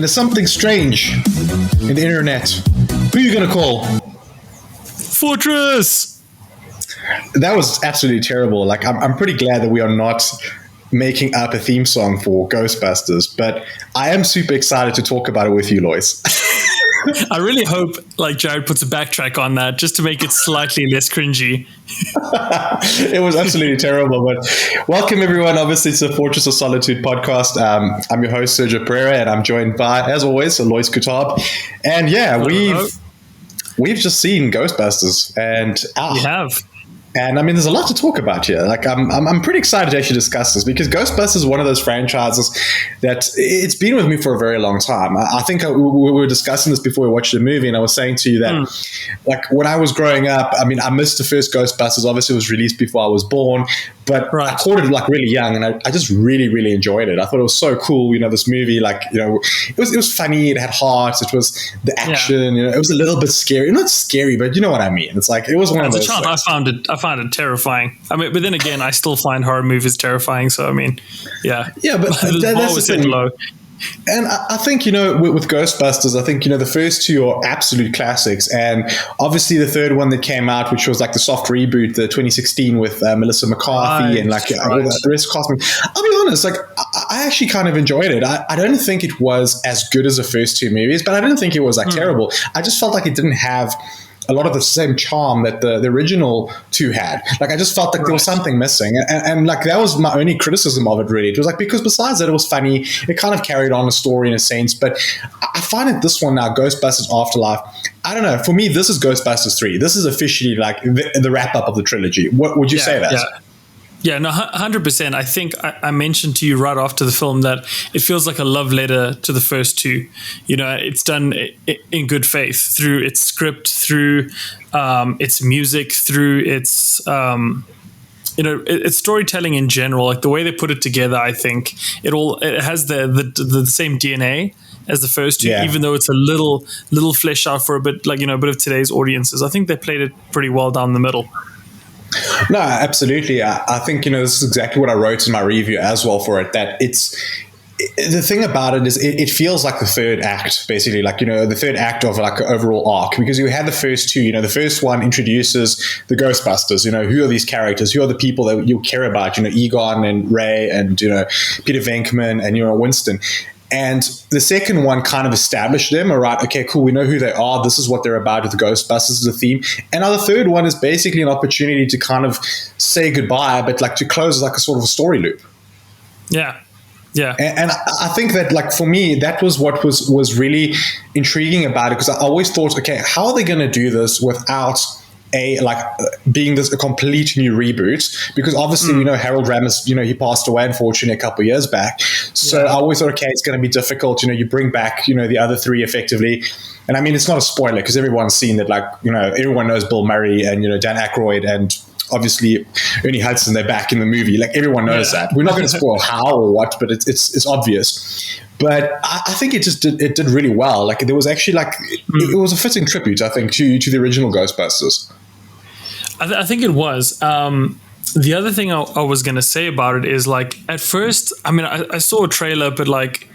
when there's something strange in the internet, who are you going to call? Fortress! That was absolutely terrible. Like, I'm pretty glad that we are not making up a theme song for Ghostbusters, but I am super excited to talk about it with you, Lois. I really hope like Jared puts a backtrack on that just to make it slightly less cringy. It was absolutely terrible, but welcome everyone. Obviously, it's the Fortress of Solitude podcast. I'm your host, Sergio Pereira, and I'm joined by, as always, Lois Qutob. And yeah, we've just seen Ghostbusters, and we have. And I mean, there's a lot to talk about here. Like, I'm pretty excited to actually discuss this because Ghostbusters is one of those franchises that it's been with me for a very long time. I think we were discussing this before we watched the movie, and I was saying to you that, like, when I was growing up, I mean, I missed the first Ghostbusters. Obviously, it was released before I was born, but I caught it like really young, and I just really, really enjoyed it. I thought it was so cool. You know, this movie, like, you know, it was funny. It had heart. It was the action. You know, it was a little bit scary. Not scary, but you know what I mean. It's like it was one of those. As a child, I found it terrifying. I mean, but then again, I still find horror movies terrifying. So I mean, yeah, but that's the thing. Low. And I think, you know, with Ghostbusters, I think, you know, the first two are absolute classics. And obviously the third one that came out, which was like the soft reboot, the 2016 with Melissa McCarthy and like all the rest of the cast. I'll be honest, like I actually kind of enjoyed it. I don't think it was as good as the first two movies, but I didn't think it was like terrible. I just felt like it didn't have a lot of the same charm that the original two had. Like, I just felt like there was something missing. And like, that was my only criticism of it, really. It was like, because besides that, it was funny. It kind of carried on a story in a sense. But I find that this one now, Ghostbusters Afterlife, I don't know. For me, this is Ghostbusters 3. This is officially like the wrap-up of the trilogy. What would you say that? Yeah, no, 100%. I think I mentioned to you right after the film that it feels like a love letter to the first two. You know, it's done in good faith through its script, through its music, through its its storytelling in general. Like the way they put it together, I think it has the same DNA as the first two, even though it's a little fleshed out for a bit, like, you know, a bit of today's audiences. I think they played it pretty well down the middle. No, absolutely. I think, you know, this is exactly what I wrote in my review as well for it, that the thing about it is it feels like the third act, basically, like, you know, the third act of like an overall arc, because you had the first two. You know, the first one introduces the Ghostbusters. You know, who are these characters? Who are the people that you care about? You know, Egon and Ray and, you know, Peter Venkman and, you know, Winston. And the second one kind of established them. All right, okay, cool. We know who they are. This is what they're about with the Ghostbusters as a theme. And now the third one is basically an opportunity to kind of say goodbye, but like to close like a sort of a story loop. Yeah. Yeah. And I think that, like, for me, that was what was really intriguing about it, because I always thought, okay, how are they going to do this without being a complete new reboot? Because obviously, you know, Harold Ramis, you know, he passed away, unfortunately, a couple of years back. So I always thought, okay, it's going to be difficult. You know, you bring back, you know, the other three effectively. And I mean, it's not a spoiler because everyone's seen that, like, you know, everyone knows Bill Murray and, you know, Dan Aykroyd and obviously Ernie Hudson, they're back in the movie. Like, everyone knows that. We're not going to spoil how or what, but it's obvious. But I think it did really well. Like, there was actually like, it was a fitting tribute, I think, to the original Ghostbusters. I think it was. The other thing I was going to say about it is, like, at first, I mean, I saw a trailer, but like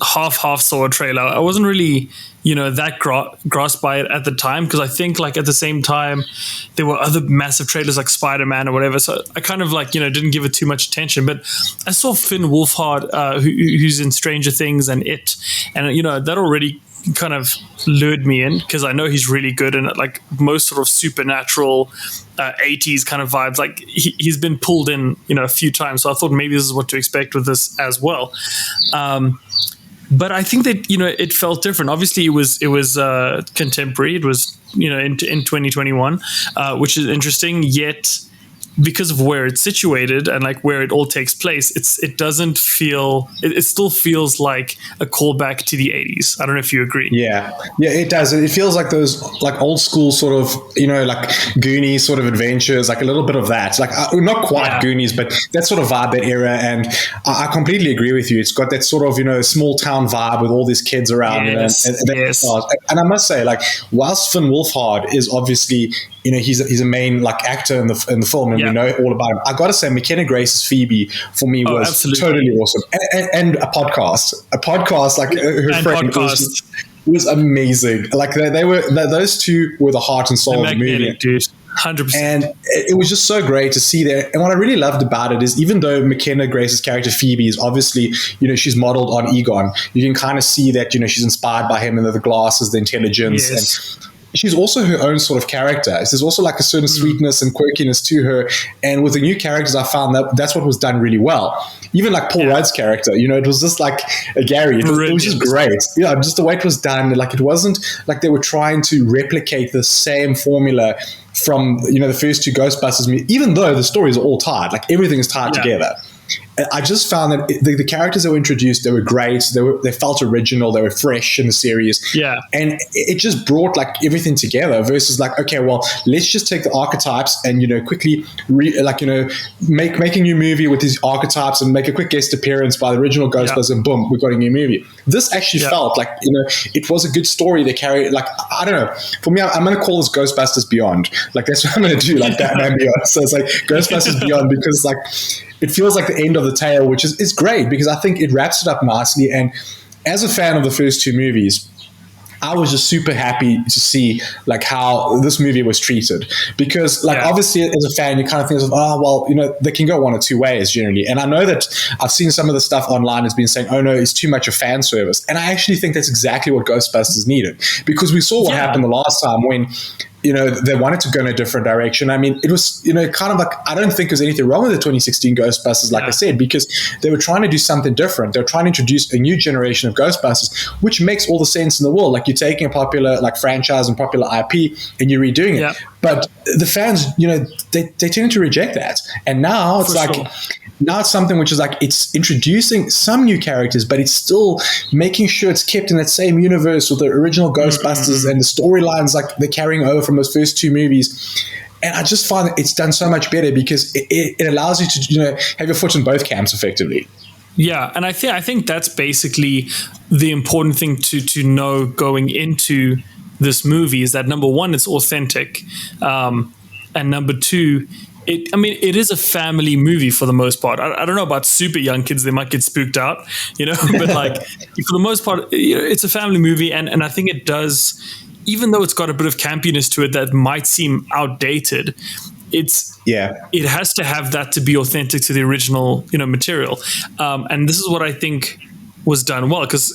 half saw a trailer. I wasn't really, you know, that grasped by it at the time, because I think, like, at the same time there were other massive trailers like Spider-Man or whatever, so I kind of, like, you know, didn't give it too much attention. But I saw Finn Wolfhard, who's in Stranger Things and It, and, you know, that already kind of lured me in, because I know he's really good in, like, most sort of supernatural 80s kind of vibes. Like, he's been pulled in, you know, a few times, so I thought maybe this is what to expect with this as well. But I think that, you know, it felt different. Obviously, it was contemporary. It was, you know, in 2021, which is interesting. Yet, because of where it's situated and like where it all takes place, it doesn't feel. It still feels like a callback to the 80s. I don't know if you agree. Yeah, it does. It feels like those, like, old school sort of, you know, like Goonies sort of adventures, like a little bit of that. Like, not quite Goonies, but that sort of vibe, that era. And I completely agree with you. It's got that sort of, you know, small town vibe with all these kids around. Yes. And I must say, like, whilst Finn Wolfhard is obviously he's a main like actor in the film, and we know all about him. I got to say, McKenna Grace's Phoebe for me was totally awesome, and a podcast like her friend was amazing. Like those two were the heart and soul of the movie, dude. 100%. And it was just so great to see that. And what I really loved about it is, even though McKenna Grace's character Phoebe is obviously, she's modeled on Egon, you can kind of see that, she's inspired by him, and the glasses, the intelligence, and she's also her own sort of character. There's also like a certain sweetness and quirkiness to her. And with the new characters, I found that's what was done really well. Even like Paul Rudd's character, it was just like a Gary. It was just great. Just the way it was done. Like, it wasn't like they were trying to replicate the same formula from, the first two Ghostbusters movies, even though the stories are all tied. Like, everything is tied together. I just found that the characters that were introduced, they were great. They felt original. They were fresh in the series. Yeah. And it just brought like everything together versus like, okay, well, let's just take the archetypes and, quickly make a new movie with these archetypes and make a quick guest appearance by the original Ghostbusters and boom, we've got a new movie. This actually felt like, it was a good story. They carried, like, I don't know. For me, I'm going to call this Ghostbusters Beyond. Like, that's what I'm going to do, like Batman Beyond. So it's like Ghostbusters Beyond, because like, it feels like the end of the tale, which is great because I think it wraps it up nicely. And as a fan of the first two movies, I was just super happy to see like how this movie was treated, because like obviously as a fan you kind of think of, they can go one or two ways generally. And I know that I've seen some of the stuff online has been saying, oh no, it's too much of fan service. And I actually think that's exactly what Ghostbusters needed, because we saw what happened the last time when they wanted to go in a different direction. I mean, it was, kind of like, I don't think there's anything wrong with the 2016 Ghostbusters, like I said, because they were trying to do something different. They were trying to introduce a new generation of Ghostbusters, which makes all the sense in the world. Like, you're taking a popular like franchise and popular IP and you're redoing it. But the fans, they tend to reject that. And now it's now it's something which is like, it's introducing some new characters, but it's still making sure it's kept in that same universe with the original Ghostbusters and the storylines like they're carrying over from those first two movies. And I just find that it's done so much better because it allows you to, have your foot in both camps effectively. Yeah, and I think that's basically the important thing to know going into this movie is that, number one, it's authentic, and number two, it is a family movie for the most part. I don't know about super young kids; they might get spooked out, But like, for the most part, it's a family movie, and I think it does, even though it's got a bit of campiness to it that might seem outdated. It has to have that to be authentic to the original, material, and this is what I think was done well, because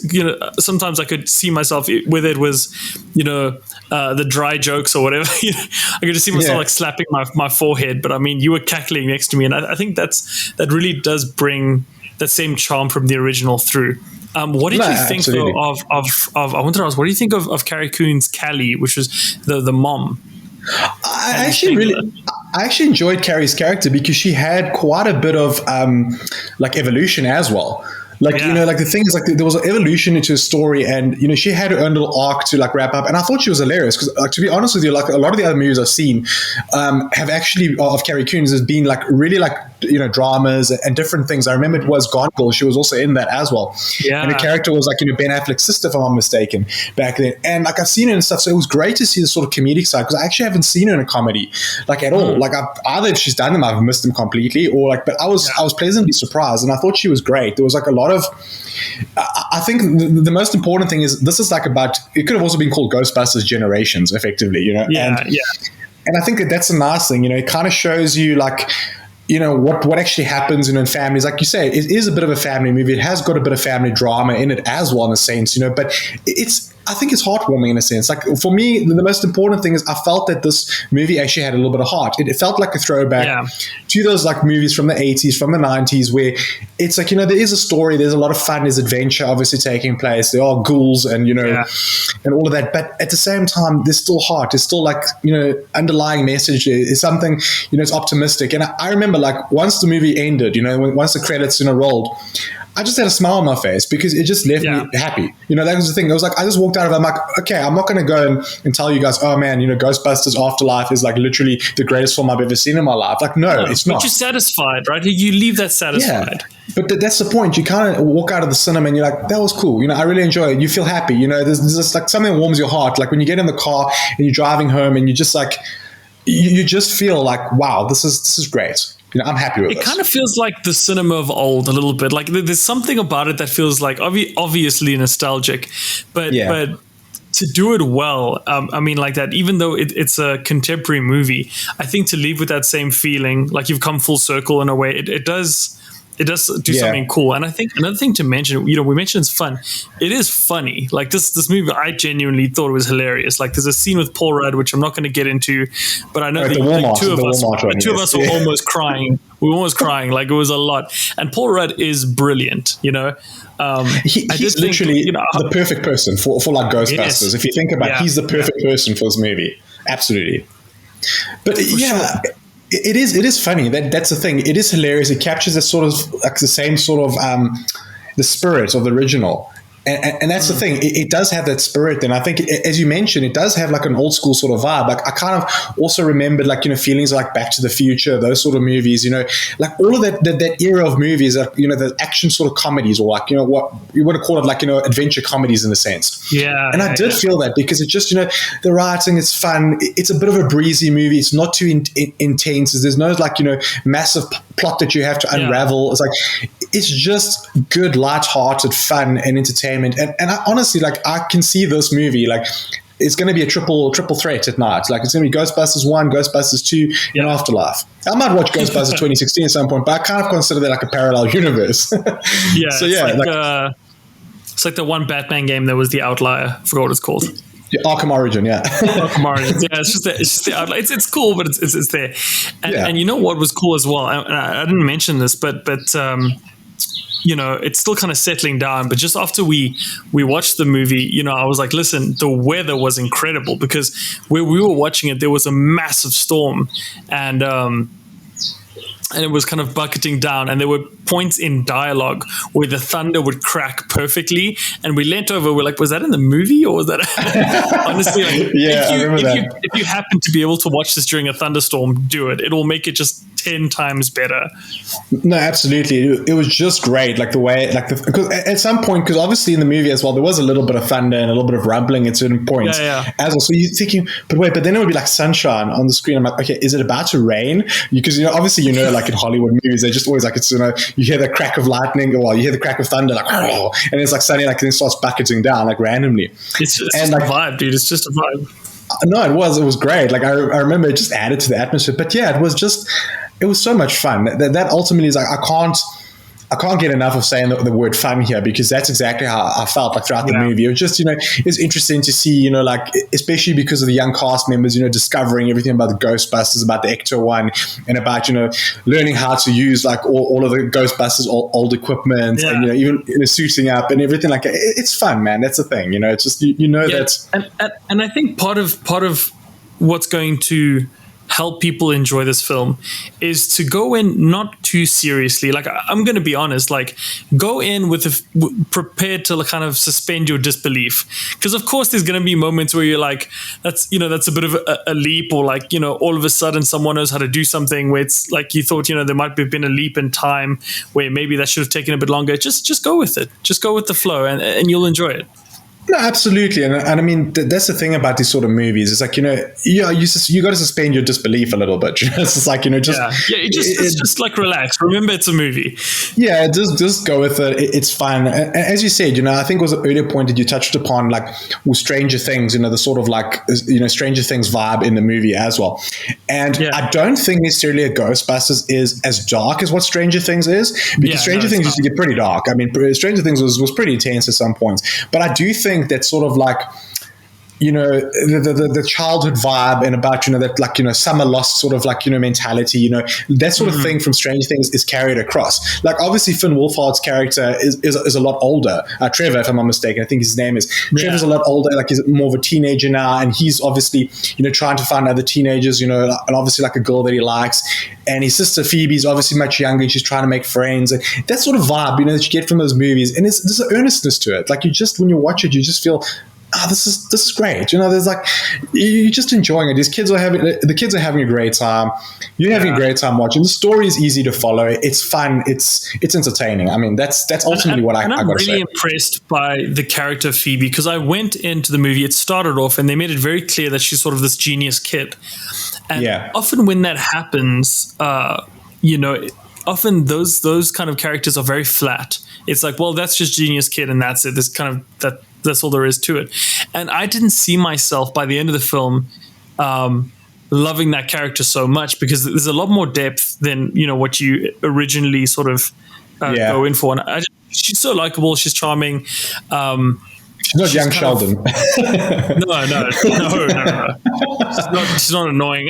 sometimes I could see myself, whether it was the dry jokes or whatever, I could just see myself like slapping my forehead, but I mean, you were cackling next to me, and I think that really does bring that same charm from the original through. What did you think though, of I wanted to ask, what do you think of Carrie Coon's Callie, which was the mom? I actually enjoyed Carrie's character because she had quite a bit of like evolution as well. Like, like the thing is, like, there was an evolution into a story, and, she had her own little arc to, like, wrap up. And I thought she was hilarious because, like, to be honest with you, like, a lot of the other movies I've seen have actually, of Carrie Coon's, has been, like, really, like, dramas and different things. I remember it was Gone Girl. She was also in that as well. Yeah. And the character was, like, Ben Affleck's sister, if I'm not mistaken, back then. And, like, I've seen her and stuff, so it was great to see the sort of comedic side, because I actually haven't seen her in a comedy, like, at all. Like, either if she's done them, I've missed them completely, or, like, but I was pleasantly surprised, and I thought she was great. There was, like, a lot of, I think the most important thing is, this is like about, it could have also been called Ghostbusters Generations, effectively, And I think that's a nice thing, it kind of shows you, like, what actually happens, in families. Like you say, it is a bit of a family movie. It has got a bit of family drama in it as well, in a sense, but I think it's heartwarming in a sense. Like, for me, the most important thing is I felt that this movie actually had a little bit of heart. It felt like a throwback to those like movies from the 80s, from the 90s, where it's like, there is a story, there's a lot of fun, there's adventure obviously taking place, there are ghouls and, and all of that. But at the same time, there's still heart. There's still like, underlying message is something, it's optimistic. And I remember, like, once the movie ended, once the credits, rolled, I just had a smile on my face because it just left me happy. That was the thing. It was like, I just walked out of it. I'm like, okay, I'm not going to go and tell you guys, oh man, Ghostbusters Afterlife is like literally the greatest film I've ever seen in my life. Like, no, it's not. But you're satisfied, right? You leave that satisfied. Yeah. But that's the point. You kind of walk out of the cinema and you're like, that was cool. I really enjoy it. You feel happy. There's just like something that warms your heart. Like when you get in the car and you're driving home and you're just like, you just feel like, wow, this is great. I'm happy with it. It kind of feels like the cinema of old a little bit. Like there's something about it that feels like obviously nostalgic, but to do it well, I mean, like that, even though it's a contemporary movie, I think to leave with that same feeling, like you've come full circle in a way, it does do something cool. And I think another thing to mention, we mentioned it's fun. It is funny. Like this movie, I genuinely thought it was hilarious. Like there's a scene with Paul Rudd, which I'm not going to get into, but I know two of us were almost crying. We were almost crying. Like it was a lot. And Paul Rudd is brilliant, He's literally the perfect person for like Ghostbusters. Yes. If you think about it, he's the perfect person for this movie. Absolutely. But It is funny. That's the thing. It is hilarious. It captures the sort of like the same sort of the spirit of the original. And that's the thing. It does have that spirit. And I think, as you mentioned, it does have like an old school sort of vibe. Like I kind of also remembered like, feelings like Back to the Future, those sort of movies, like all of that era of movies, like, the action sort of comedies, or like, what you would have called it, like, adventure comedies in a sense. Yeah. And I did feel that because it just, the writing, it's fun. It's a bit of a breezy movie. It's not too intense. There's no like, massive plot that you have to unravel. It's like, it's just good, light-hearted fun and entertainment. And I honestly, like, I can see this movie, like, it's going to be a triple threat at night. Like, it's going to be Ghostbusters 1, Ghostbusters 2, and Afterlife. I might watch Ghostbusters 2016 at some point, but I kind of consider that like a parallel universe. Yeah. So, it's like the one Batman game that was the outlier. I forgot what it's called. Yeah, Arkham Origin, Arkham Origin. Yeah, it's just the outlier. It's cool, but it's there. And you know what was cool as well? And I didn't mention this, but it's still kind of settling down. But just after we watched the movie, I was like, listen, the weather was incredible, because where we were watching it, there was a massive storm, and it was kind of bucketing down, and there were points in dialogue where the thunder would crack perfectly, and we leant over, we're like, was that in the movie, or was that honestly, like, if you happen to be able to watch this during a thunderstorm, do it. It'll make it just 10 times better. No, absolutely. It was just great, like the way, like, because at some point, because obviously in the movie as well, there was a little bit of thunder and a little bit of rumbling at certain points as well. So you're thinking, but then it would be like sunshine on the screen. I'm like, okay, is it about to rain? Because obviously like in Hollywood movies, they just always like, it's you hear the crack of lightning, or you hear the crack of thunder, like, oh, and it's like suddenly like then starts bucketing down like randomly. It's just a vibe, dude. It's just a vibe. No, it was great. Like I remember it just added to the atmosphere. But yeah, it was so much fun. That ultimately is like, I can't get enough of saying the word fun here, because that's exactly how I felt like throughout the movie. It was just, it's interesting to see, like, especially because of the young cast members, discovering everything about the Ghostbusters, about the Ecto one, and about, learning how to use like all of the Ghostbusters old equipment, and, even suiting up and everything like that. It's fun, man. That's the thing, it's just, that's. And I think part of what's going to help people enjoy this film is to go in not too seriously. Like, I'm going to be honest, like, go in prepared to kind of suspend your disbelief, because of course there's going to be moments where you're like, that's a bit of a leap, or like, all of a sudden someone knows how to do something where it's like you thought, there might have been a leap in time where maybe that should have taken a bit longer. Just go with it. Just go with the flow, and you'll enjoy it. No, absolutely, and I mean that's the thing about these sort of movies. It's like you got to suspend your disbelief a little bit. It's just like just like relax. Remember, it's a movie. Yeah, just go with it. It's fun. And as you said, I think it was an earlier point that you touched upon, like with Stranger Things. The sort of like Stranger Things vibe in the movie as well. And I don't think necessarily a Ghostbusters is as dark as what Stranger Things is, because Stranger Things used to get pretty dark. I mean, Stranger Things was pretty intense at some points, but I do think that sort of like the childhood vibe, and about that like summer lost sort of like mentality, that sort of thing from Stranger Things is carried across. Like obviously Finn Wolfhard's character is a lot older. Trevor, if I'm not mistaken, I think his name is. Trevor's a lot older. Like he's more of a teenager now, and he's obviously trying to find other teenagers, and obviously like a girl that he likes. And his sister Phoebe's obviously much younger, and she's trying to make friends. And that sort of vibe, that you get from those movies, and there's an earnestness to it. Like when you watch it, you just feel, this is great. There's like, you're just enjoying it. The kids are having a great time. You're having a great time watching. The story is easy to follow. It's fun. It's entertaining. I mean, that's ultimately what I got to say. I'm really impressed by the character of Phoebe, because I went into the movie, it started off and they made it very clear that she's sort of this genius kid. And often when that happens, often those kind of characters are very flat. It's like, well, that's just Genius Kid and that's it. This kind of that's all there is to it. And I didn't see myself by the end of the film loving that character so much, because there's a lot more depth than what you originally sort of go in for. And she's so likable. She's charming. She's not young Sheldon. No. She's not annoying.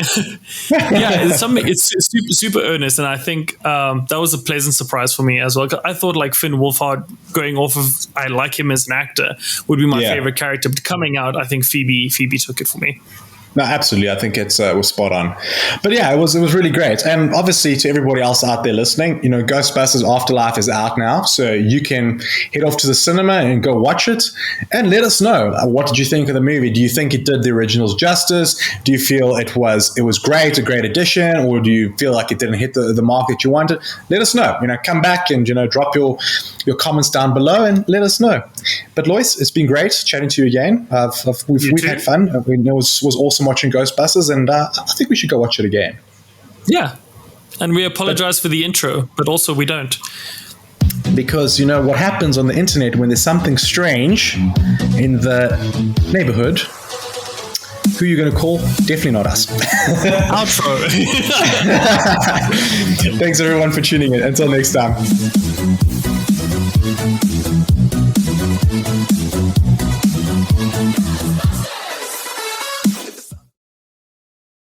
It's super earnest, and I think that was a pleasant surprise for me as well. I thought like Finn Wolfhard, going off of I like him as an actor, would be my favorite character, but coming out, I think Phoebe took it for me. No, absolutely. I think it was spot on. But yeah, it was really great. And obviously, to everybody else out there listening, Ghostbusters Afterlife is out now, so you can head off to the cinema and go watch it and let us know. What did you think of the movie? Do you think it did the originals justice? Do you feel it was great, a great addition, or do you feel like it didn't hit the mark that you wanted? Let us know. Come back and drop your comments down below and let us know. But Lois, it's been great chatting to you again. We've had fun. It was awesome watching Ghostbusters, and I think we should go watch it again. Yeah, and we apologize for the intro, but also we don't. Because what happens on the internet when there's something strange in the neighborhood, who are you going to call? Definitely not us. Outro. Thanks everyone for tuning in. Until next time.